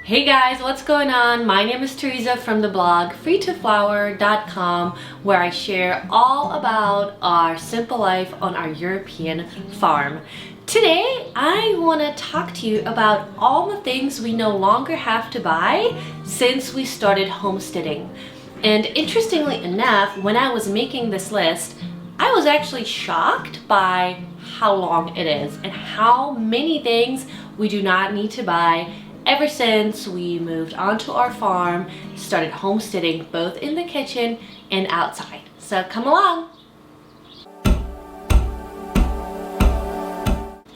Hey guys, what's going on? My name is Teresa from the blog freetoflower.com, where I share all about our simple life on our European farm. Today I want to talk to you about all the things we no longer have to buy since we started homesteading. And interestingly enough, when I was making this list, I was actually shocked by how long it is and how many things we do not need to buy ever since we moved onto our farm, started homesteading both in the kitchen and outside. So come along.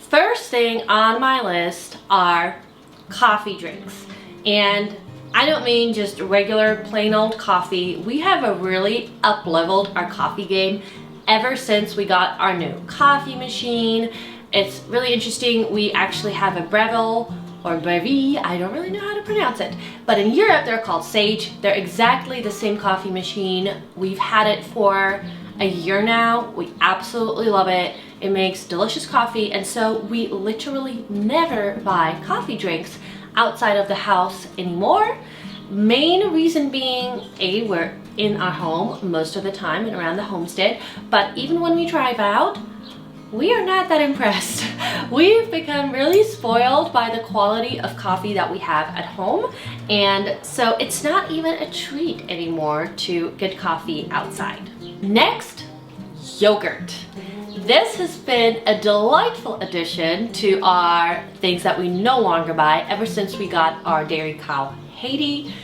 First thing on my list are coffee drinks. And I don't mean just regular plain old coffee. We have really up-leveled our coffee game ever since we got our new coffee machine. It's really interesting. We actually have a Breville or Brevi, I don't really know how to pronounce it, but in Europe they're called Sage. They're exactly the same coffee machine. We've had it for a year now. We absolutely love it. It makes delicious coffee, and so we literally never buy coffee drinks outside of the house anymore. Main reason being, A, we're in our home most of the time and around the homestead, but even when we drive out, we are not that impressed. We've become really spoiled by the quality of coffee that we have at home, and so it's not even a treat anymore to get coffee outside. Next, yogurt. This has been a delightful addition to our things that we no longer buy ever since we got our dairy cow, Haiti.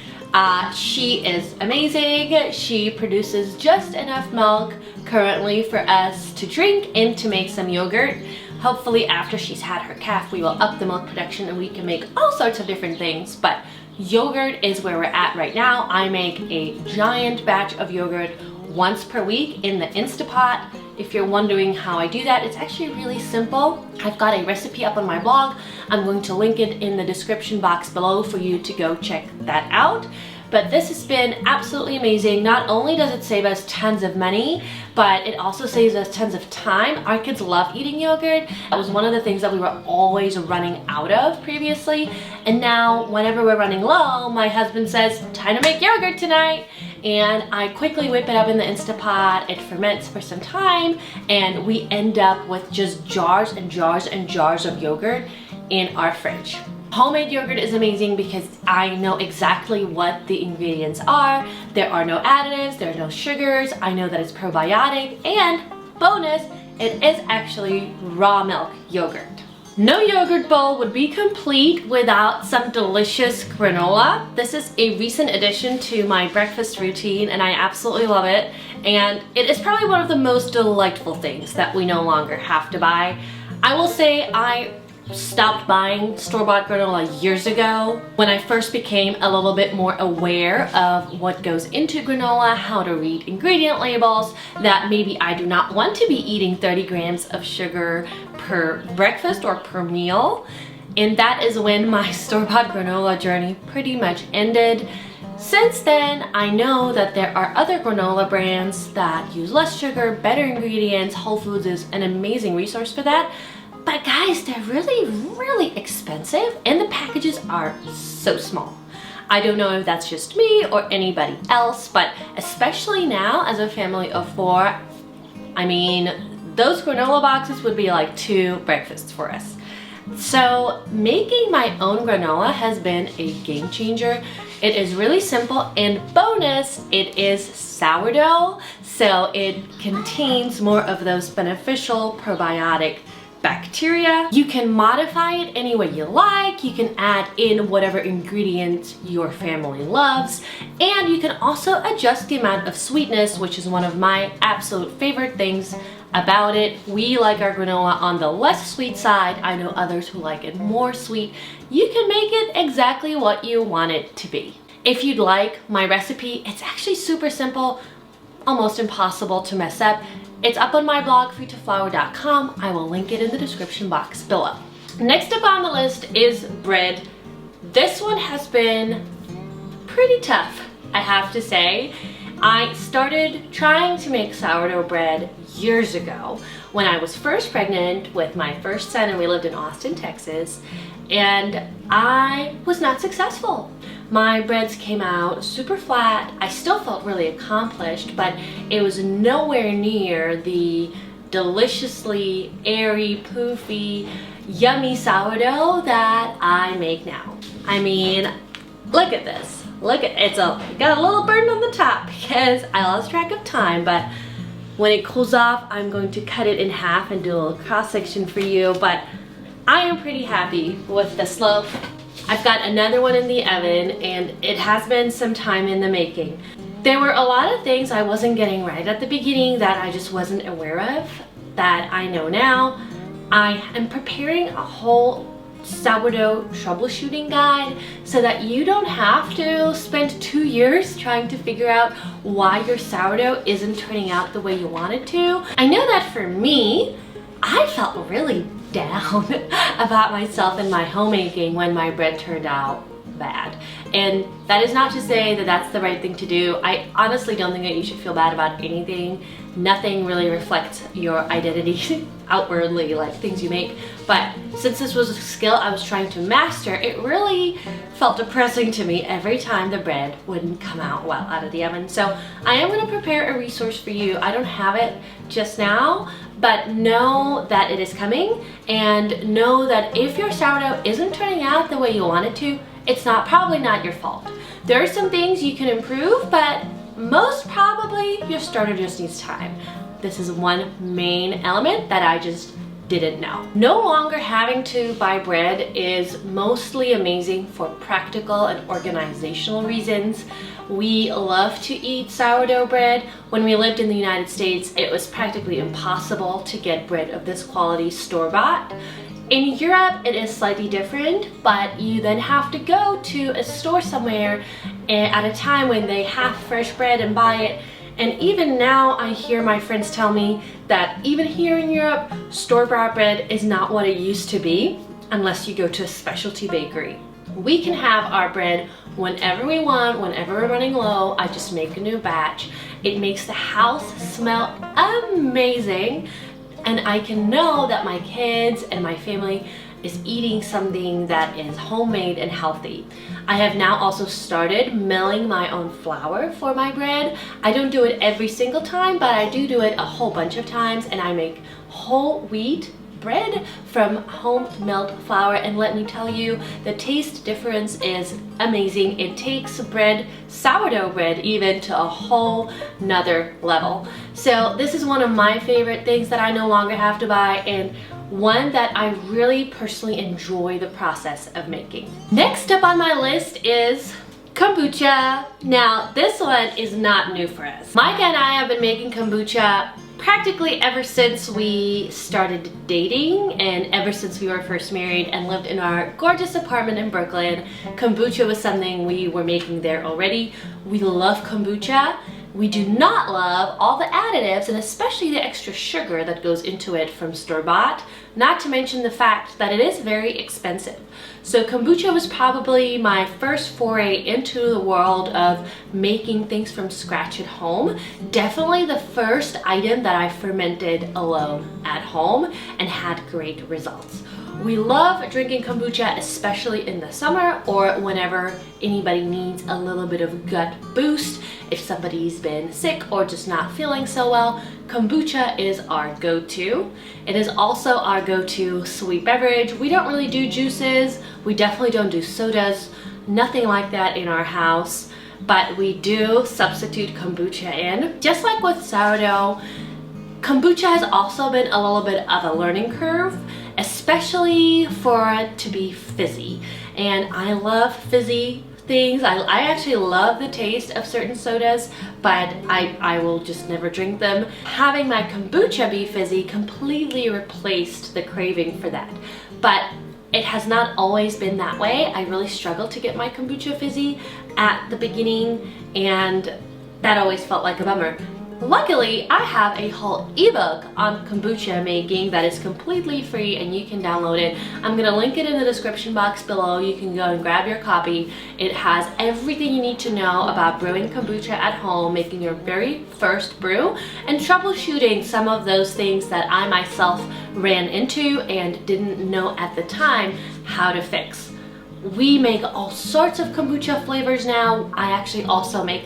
She is amazing. She produces just enough milk currently for us to drink and to make some yogurt. Hopefully after she's had her calf, we will up the milk production and we can make all sorts of different things. But yogurt is where we're at right now. I make a giant batch of yogurt once per week in the Instapot. If you're wondering how I do that, it's actually really simple. I've got a recipe up on my blog. I'm going to link it in the description box below for you to go check that out. But this has been absolutely amazing. Not only does it save us tons of money, but it also saves us tons of time. Our kids love eating yogurt. That was one of the things that we were always running out of previously. And now whenever we're running low, my husband says, time to make yogurt tonight. And I quickly whip it up in the Instapot. It ferments for some time and we end up with just jars and jars and jars of yogurt in our fridge. Homemade yogurt is amazing because I know exactly what the ingredients are. There are no additives, there are no sugars. I know that it's probiotic, and bonus, it is actually raw milk yogurt. No yogurt bowl would be complete without some delicious granola. This is a recent addition to my breakfast routine and I absolutely love it. And it is probably one of the most delightful things that we no longer have to buy. I will say I stopped buying store-bought granola years ago when I first became a little bit more aware of what goes into granola, how to read ingredient labels, that maybe I do not want to be eating 30 grams of sugar per breakfast or per meal. And that is when my store-bought granola journey pretty much ended. Since then, I know that there are other granola brands that use less sugar, better ingredients. Whole Foods is an amazing resource for that. But guys, they're really expensive and the packages are so small. I don't know if that's just me or anybody else, but especially now as a family of 4, I mean, those granola boxes would be like 2 breakfasts for us. So making my own granola has been a game changer. It is really simple, and bonus, it is sourdough, so it contains more of those beneficial probiotic bacteria. You can modify it any way you like. You can add in whatever ingredients your family loves, and you can also adjust the amount of sweetness, which is one of my absolute favorite things about it. We like our granola on the less sweet side. I know others who like it more sweet. You can make it exactly what you want it to be. If you'd like my recipe, it's actually super simple, almost impossible to mess up. It's up on my blog, freetoflower.com. I will link it in the description box below. Next up on the list is bread. This one has been pretty tough, I have to say. I started trying to make sourdough bread years ago when I was first pregnant with my first son and we lived in Austin, Texas. and I was not successful. My breads came out super flat. I still felt really accomplished, but it was nowhere near the deliciously airy, poofy, yummy sourdough that I make now. I mean, look at this. Look at it. Got a little burn on the top because I lost track of time, but when it cools off, I'm going to cut it in half and do a little cross section for you, but I am pretty happy with this loaf. I've got another one in the oven, and it has been some time in the making. There were a lot of things I wasn't getting right at the beginning that I just wasn't aware of that I know now. I am preparing a whole sourdough troubleshooting guide so that you don't have to spend 2 years trying to figure out why your sourdough isn't turning out the way you want it to. I know that for me, I felt really down about myself and my homemaking when my bread turned out bad. And that is not to say that that's the right thing to do. I honestly don't think that you should feel bad about anything. Nothing really reflects your identity outwardly, like things you make. But since this was a skill I was trying to master, it really felt depressing to me every time the bread wouldn't come out well out of the oven. So I am going to prepare a resource for you. I don't have it just now, but know that it is coming, and know that if your sourdough isn't turning out the way you want it to, it's probably not your fault. There are some things you can improve, but most probably your starter just needs time. This is one main element that I just didn't know. No longer having to buy bread is mostly amazing for practical and organizational reasons. We love to eat sourdough bread. When we lived in the United States, it was practically impossible to get bread of this quality store-bought. In Europe, it is slightly different, but you then have to go to a store somewhere at a time when they have fresh bread and buy it. And even now, I hear my friends tell me that even here in Europe, store-bought bread is not what it used to be unless you go to a specialty bakery. We can have our bread whenever we want, whenever we're running low. I just make a new batch. It makes the house smell amazing, and I can know that my kids and my family is eating something that is homemade and healthy. I have now also started milling my own flour for my bread. I don't do it every single time, but I do it a whole bunch of times, and I make whole wheat bread from home milled flour, and let me tell you, the taste difference is amazing. It takes bread, sourdough bread, even to a whole nother level. So this is one of my favorite things that I no longer have to buy, and one that I really personally enjoy the process of making. Next up on my list is kombucha. Now this one is not new for us. Micah and I have been making kombucha practically ever since we started dating, and ever since we were first married and lived in our gorgeous apartment in Brooklyn. Kombucha was something we were making there already. We love kombucha. We do not love all the additives, and especially the extra sugar that goes into it from store-bought, not to mention the fact that it is very expensive. So kombucha was probably my first foray into the world of making things from scratch at home. Definitely the first item that I fermented alone at home and had great results. We love drinking kombucha, especially in the summer or whenever anybody needs a little bit of gut boost. If somebody's been sick or just not feeling so well, kombucha is our go-to. It is also our go-to sweet beverage. We don't really do juices. We definitely don't do sodas, nothing like that in our house, but we do substitute kombucha in. Just like with sourdough, kombucha has also been a little bit of a learning curve, especially for it to be fizzy. And I love fizzy things. I actually love the taste of certain sodas, but I will just never drink them. Having my kombucha be fizzy completely replaced the craving for that. But it has not always been that way. I really struggled to get my kombucha fizzy at the beginning, and that always felt like a bummer. Luckily, I have a whole ebook on kombucha making that is completely free, and you can download it. I'm gonna link it in the description box below. You can go and grab your copy. It has everything you need to know about brewing kombucha at home, making your very first brew, and troubleshooting some of those things that I myself ran into and didn't know at the time how to fix. We make all sorts of kombucha flavors now. I actually also make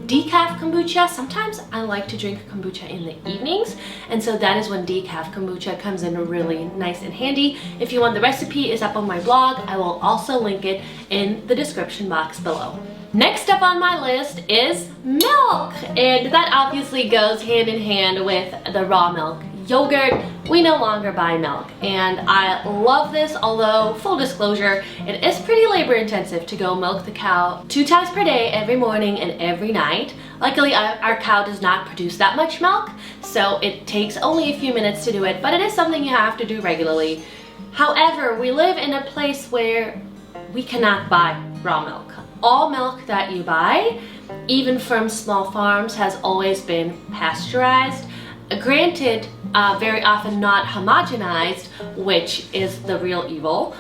decaf kombucha. Sometimes I like to drink kombucha in the evenings, and so that is when decaf kombucha comes in really nice and handy. If you want, the recipe is up on my blog. I will also link it in the description box below. Next up on my list is milk, and that obviously goes hand in hand with the raw milk. Yogurt, we no longer buy milk, and I love this, although full disclosure, it is pretty labor intensive to go milk the cow 2 times per day, every morning and every night. Luckily, our cow does not produce that much milk, so it takes only a few minutes to do it, but it is something you have to do regularly. However, we live in a place where we cannot buy raw milk. All milk that you buy, even from small farms, has always been pasteurized. Granted, very often not homogenized, which is the real evil.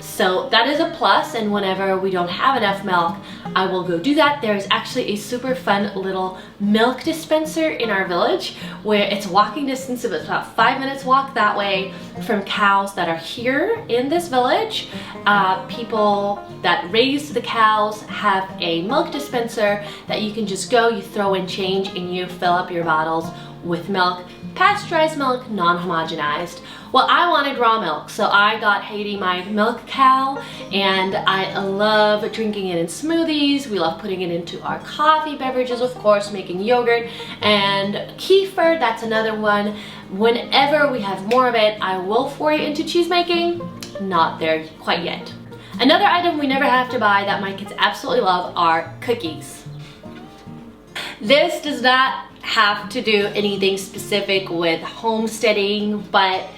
So that is a plus, and whenever we don't have enough milk, I will go do that. There's actually a super fun little milk dispenser in our village where it's walking distance of about 5 minutes walk that way from cows that are here in this village. People that raise the cows have a milk dispenser that you can just go, you throw in change, and you fill up your bottles with milk. Pasteurized milk, non-homogenized. Well, I wanted raw milk, so I got Haiti, my milk cow, and I love drinking it in smoothies. We love putting it into our coffee beverages, of course, making yogurt, and kefir, that's another one. Whenever we have more of it, I will foray into cheese making. Not there quite yet. Another item we never have to buy that my kids absolutely love are cookies. This does not have to do anything specific with homesteading, but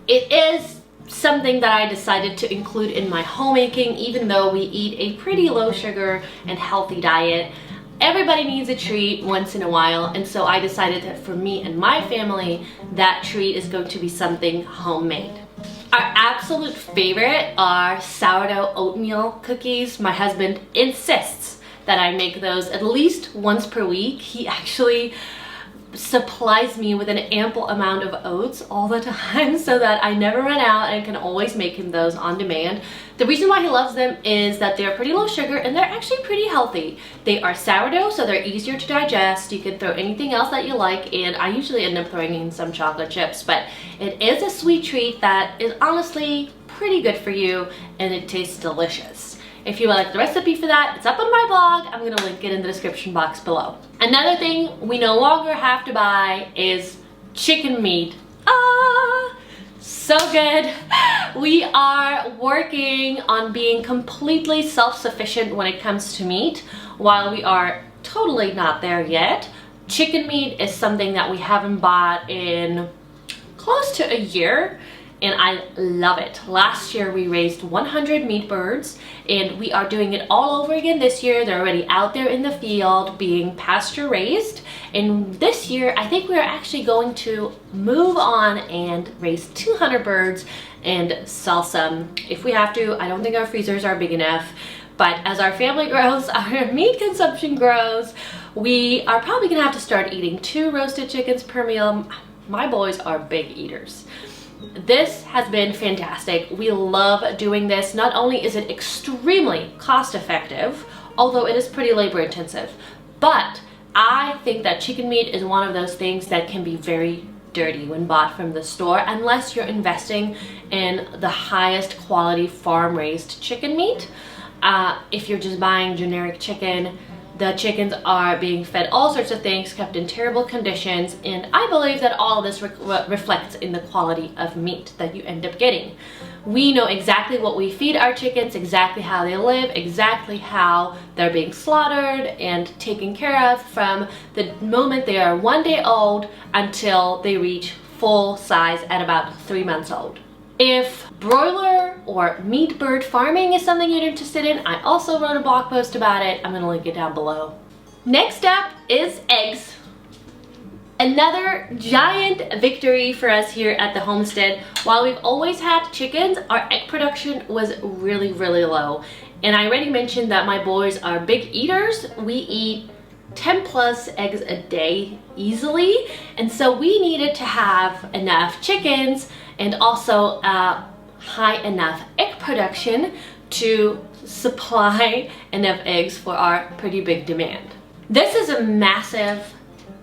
it is something that I decided to include in my homemaking. Even though we eat a pretty low sugar and healthy diet, everybody needs a treat once in a while, and so I decided that for me and my family, that treat is going to be something homemade. Our absolute favorite are sourdough oatmeal cookies. My husband insists that I make those at least once per week. He actually supplies me with an ample amount of oats all the time so that I never run out and can always make him those on demand. The reason why he loves them is that they're pretty low sugar and they're actually pretty healthy. They are sourdough, so they're easier to digest. You can throw anything else that you like, and I usually end up throwing in some chocolate chips, but it is a sweet treat that is honestly pretty good for you, and it tastes delicious. If you would like the recipe for that, it's up on my blog. I'm going to link it in the description box below. Another thing we no longer have to buy is chicken meat. So good. We are working on being completely self-sufficient when it comes to meat. While we are totally not there yet, chicken meat is something that we haven't bought in close to a year, and I love it. Last year we raised 100 meat birds, and we are doing it all over again this year. They're already out there in the field being pasture raised, and this year I think we're actually going to move on and raise 200 birds and sell some if we have to. I don't think our freezers are big enough, but as our family grows, our meat consumption grows, we are probably gonna have to start eating 2 roasted chickens per meal. My boys are big eaters. This has been fantastic. We love doing this. Not only is it extremely cost effective, although it is pretty labor intensive, but I think that chicken meat is one of those things that can be very dirty when bought from the store unless you're investing in the highest quality farm raised chicken meat. If you're just buying generic chicken, the chickens are being fed all sorts of things, kept in terrible conditions, and I believe that all of this reflects in the quality of meat that you end up getting. We know exactly what we feed our chickens, exactly how they live, exactly how they're being slaughtered and taken care of from the moment they are 1 day old until they reach full size at about 3 months old. If broiler or meat bird farming is something you're interested in, I also wrote a blog post about it. I'm going to link it down below. Next up is eggs. Another giant victory for us here at the homestead. While we've always had chickens, our egg production was really low. And I already mentioned that my boys are big eaters. We eat 10 plus eggs a day easily, and so we needed to have enough chickens and also high enough egg production to supply enough eggs for our pretty big demand. This is a massive,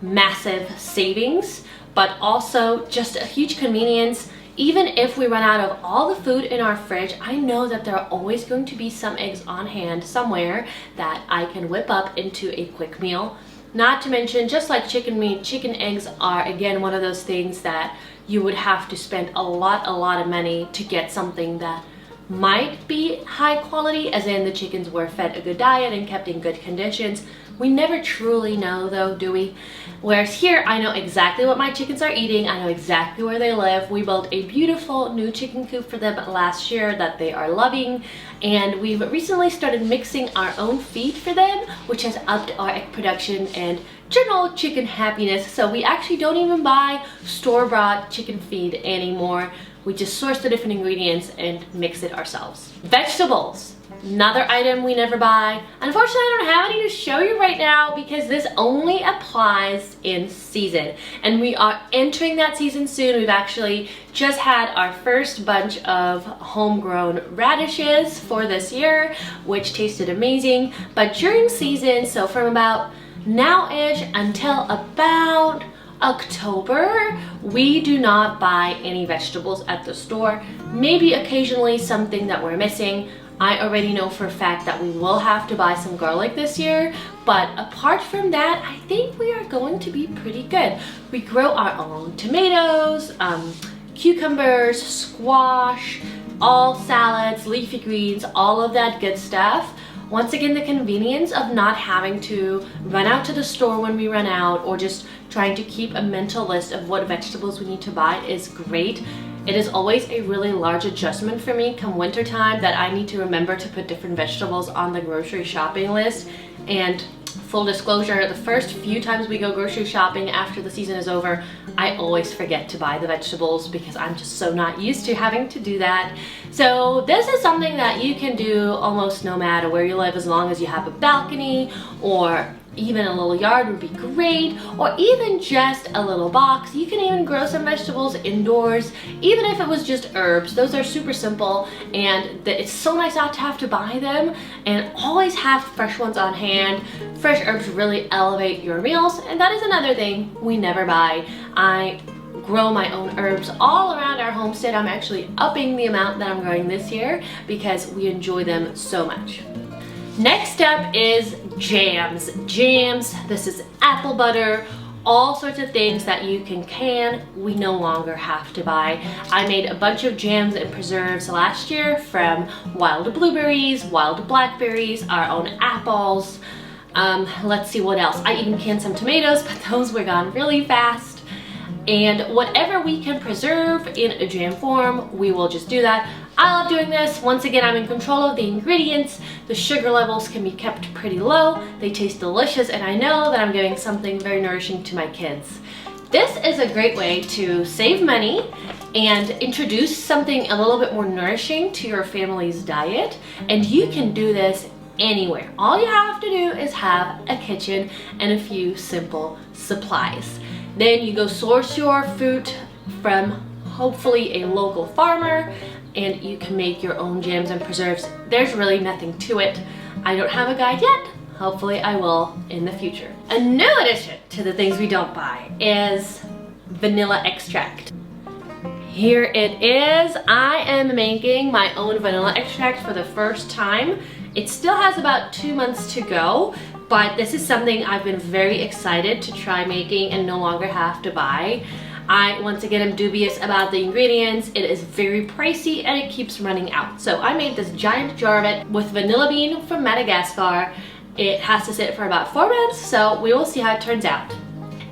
massive savings, but also just a huge convenience. Even if we run out of all the food in our fridge, I know that there are always going to be some eggs on hand somewhere that I can whip up into a quick meal. Not to mention, just like chicken meat, chicken eggs are again one of those things that you would have to spend a lot of money to get something that might be high quality, as in the chickens were fed a good diet and kept in good conditions. We never truly know though, do we? Whereas here, I know exactly what my chickens are eating. I know exactly where they live. We built a beautiful new chicken coop for them last year that they are loving. And we've recently started mixing our own feed for them, which has upped our egg production and general chicken happiness. So we actually don't even buy store-bought chicken feed anymore. We just source the different ingredients and mix it ourselves. Vegetables. Another item we never buy. Unfortunately, I don't have any to show you right now because this only applies in season. And we are entering that season soon. We've actually just had our first bunch of homegrown radishes for this year, which tasted amazing. But during season, so from about now-ish until about October, we do not buy any vegetables at the store. Maybe occasionally something that we're missing. I already know for a fact that we will have to buy some garlic this year, but apart from that, I think we are going to be pretty good. We grow our own tomatoes, cucumbers, squash, all salads, leafy greens, all of that good stuff. Once again, the convenience of not having to run out to the store when we run out, or just trying to keep a mental list of what vegetables we need to buy is great. It is always a really large adjustment for me come winter time that I need to remember to put different vegetables on the grocery shopping list. And full disclosure, the first few times we go grocery shopping after the season is over, I always forget to buy the vegetables because I'm just so not used to having to do that. So this is something that you can do almost no matter where you live, as long as you have a balcony, or even a little yard would be great, or even just a little box. You can even grow some vegetables indoors, even if it was just herbs. Those are super simple, and it's so nice not to have to buy them, and always have fresh ones on hand. Fresh herbs really elevate your meals, and that is another thing we never buy. I grow my own herbs all around our homestead. I'm actually upping the amount that I'm growing this year because we enjoy them so much. Next up is jams. Jams, this is apple butter, all sorts of things that you can we no longer have to buy. I made a bunch of jams and preserves last year from wild blueberries, wild blackberries, our own apples. Let's see what else. I even canned some tomatoes, but those were gone really fast. And whatever we can preserve in a jam form, we will just do that. I love doing this. Once again, I'm in control of the ingredients. The sugar levels can be kept pretty low. They taste delicious, and I know that I'm giving something very nourishing to my kids. This is a great way to save money and introduce something a little bit more nourishing to your family's diet. And you can do this anywhere. All you have to do is have a kitchen and a few simple supplies. Then you go source your fruit from hopefully a local farmer, and you can make your own jams and preserves. There's really nothing to it. I don't have a guide yet. Hopefully I will in the future. A new addition to the things we don't buy is vanilla extract. Here it is. I am making my own vanilla extract for the first time. It still has about 2 months to go, but this is something I've been very excited to try making and no longer have to buy. I, once again, am dubious about the ingredients. It is very pricey and it keeps running out. So I made this giant jar of it with vanilla bean from Madagascar. It has to sit for about 4 months, so we will see how it turns out.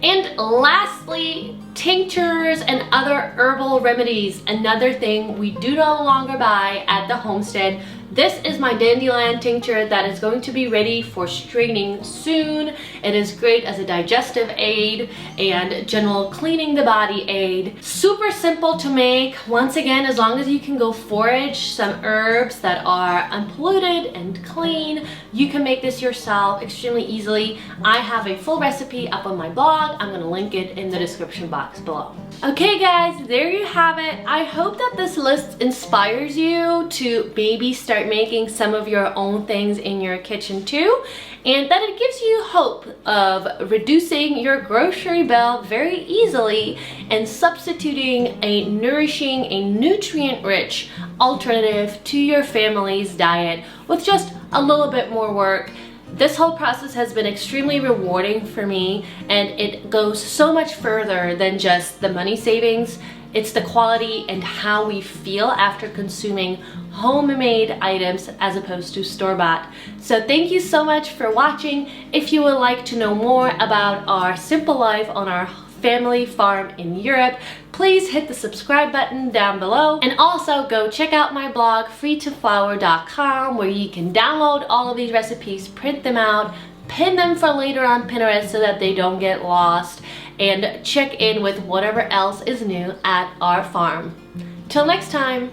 And lastly, tinctures and other herbal remedies. Another thing we do no longer buy at the homestead. This is my Dandelion Tincture that is going to be ready for straining soon. It is great as a digestive aid and general cleaning the body aid. Super simple to make. Once again, as long as you can go forage some herbs that are unpolluted and clean, you can make this yourself extremely easily. I have a full recipe up on my blog. I'm gonna link it in the description box below. Okay guys, there you have it. I hope that this list inspires you to maybe start making some of your own things in your kitchen too, and that it gives you hope of reducing your grocery bill very easily and substituting a nourishing, a nutrient-rich alternative to your family's diet with just a little bit more work. This whole process has been extremely rewarding for me, and it goes so much further than just the money savings. It's the quality and how we feel after consuming homemade items as opposed to store-bought. So thank you so much for watching. If you would like to know more about our simple life on our family farm in Europe, please hit the subscribe button down below, and also go check out my blog freetoflour.com, where you can download all of these recipes, print them out, pin them for later on Pinterest so that they don't get lost, and check in with whatever else is new at our farm. Till next time.